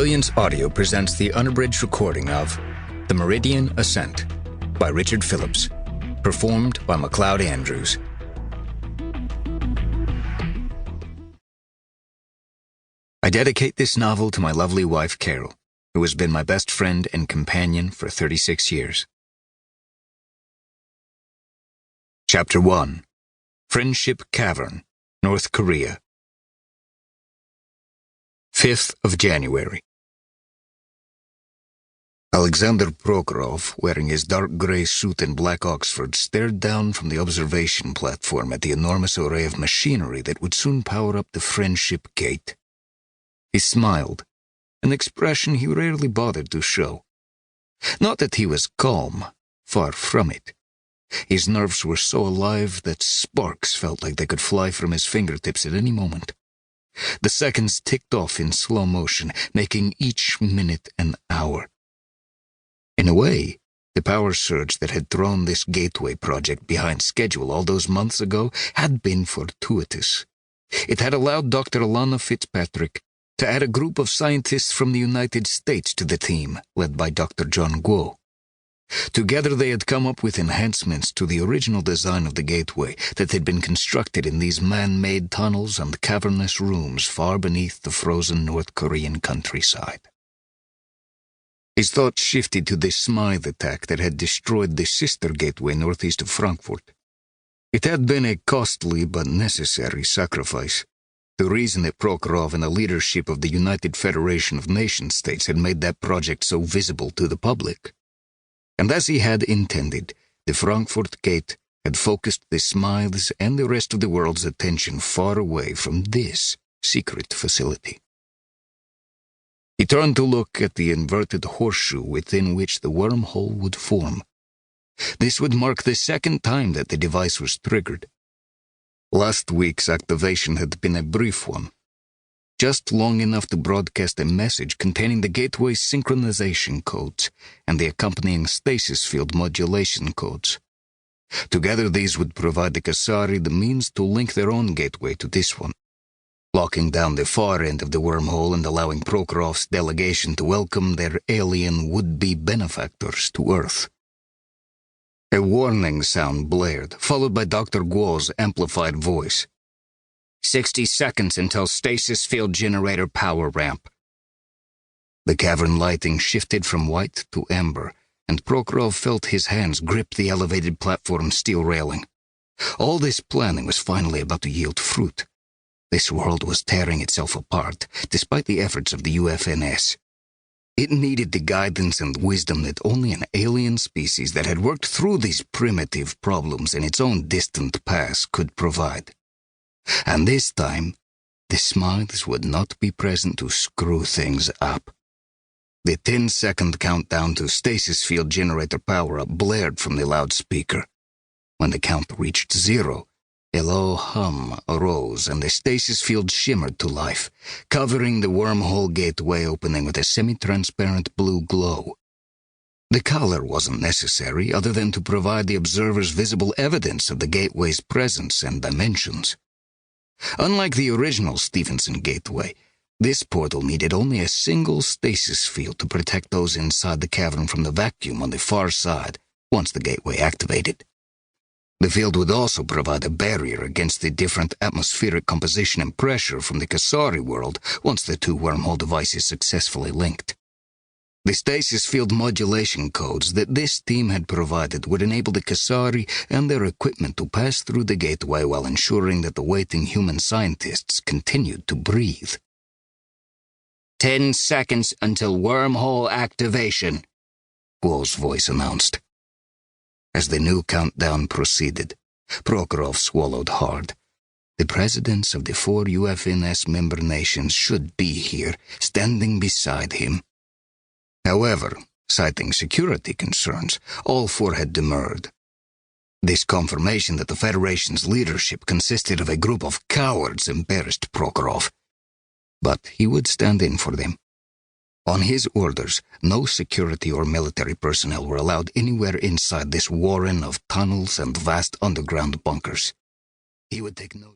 Brilliance Audio presents the unabridged recording of The Meridian, Ascent by Richard Phillips, performed by MacLeod Andrews. I dedicate this novel to my lovely wife, Carol, who has been my best friend and companion for 36 years. Chapter 1. Friendship Cavern, North Korea. 5th of January. Alexander Prokhorov, wearing his dark gray suit and black Oxford, stared down from the observation platform at the enormous array of machinery that would soon power up the Friendship Gate. He smiled, an expression he rarely bothered to show. Not that he was calm, far from it. His nerves were so alive that sparks felt like they could fly from his fingertips at any moment. The seconds ticked off in slow motion, making each minute an hour. In a way, the power surge that had thrown this gateway project behind schedule all those months ago had been fortuitous. It had allowed Dr. Alana Fitzpatrick to add a group of scientists from the United States to the team, led by Dr. John Guo. Together they had come up with enhancements to the original design of the gateway that had been constructed in these man-made tunnels and cavernous rooms far beneath the frozen North Korean countryside. His thoughts shifted to the Smythe attack that had destroyed the sister gateway northeast of Frankfurt. It had been a costly but necessary sacrifice. The reason that Prokhorov and the leadership of the United Federation of Nation-States had made that project so visible to the public. And as he had intended, the Frankfurt Gate had focused the Smythes and the rest of the world's attention far away from this secret facility. He turned to look at the inverted horseshoe within which the wormhole would form. This would mark the second time that the device was triggered. Last week's activation had been a brief one, just long enough to broadcast a message containing the gateway's synchronization codes and the accompanying stasis field modulation codes. Together these would provide the Kasari the means to link their own gateway to this one, locking down the far end of the wormhole and allowing Prokhorov's delegation to welcome their alien would-be benefactors to Earth. A warning sound blared, followed by Dr. Guo's amplified voice. 60 seconds until stasis field generator power ramp. The cavern lighting shifted from white to amber, and Prokhorov felt his hands grip the elevated platform's steel railing. All this planning was finally about to yield fruit. This world was tearing itself apart, despite the efforts of the UFNS. It needed the guidance and wisdom that only an alien species that had worked through these primitive problems in its own distant past could provide. And this time, the Smythes would not be present to screw things up. The 10-second countdown to stasis field generator power-up blared from the loudspeaker. When the count reached 0, a low hum arose and the stasis field shimmered to life, covering the wormhole gateway opening with a semi-transparent blue glow. The color wasn't necessary other than to provide the observers visible evidence of the gateway's presence and dimensions. Unlike the original Stephenson Gateway, this portal needed only a single stasis field to protect those inside the cavern from the vacuum on the far side once the gateway activated. The field would also provide a barrier against the different atmospheric composition and pressure from the Kasari world once the two wormhole devices successfully linked. The stasis field modulation codes that this team had provided would enable the Kasari and their equipment to pass through the gateway while ensuring that the waiting human scientists continued to breathe. 10 seconds until wormhole activation, Guo's voice announced. As the new countdown proceeded, Prokhorov swallowed hard. The presidents of the 4 UFNS member nations should be here, standing beside him. However, citing security concerns, all 4 had demurred. This confirmation that the Federation's leadership consisted of a group of cowards embarrassed Prokhorov. But he would stand in for them. On his orders, no security or military personnel were allowed anywhere inside this warren of tunnels and vast underground bunkers. He would take no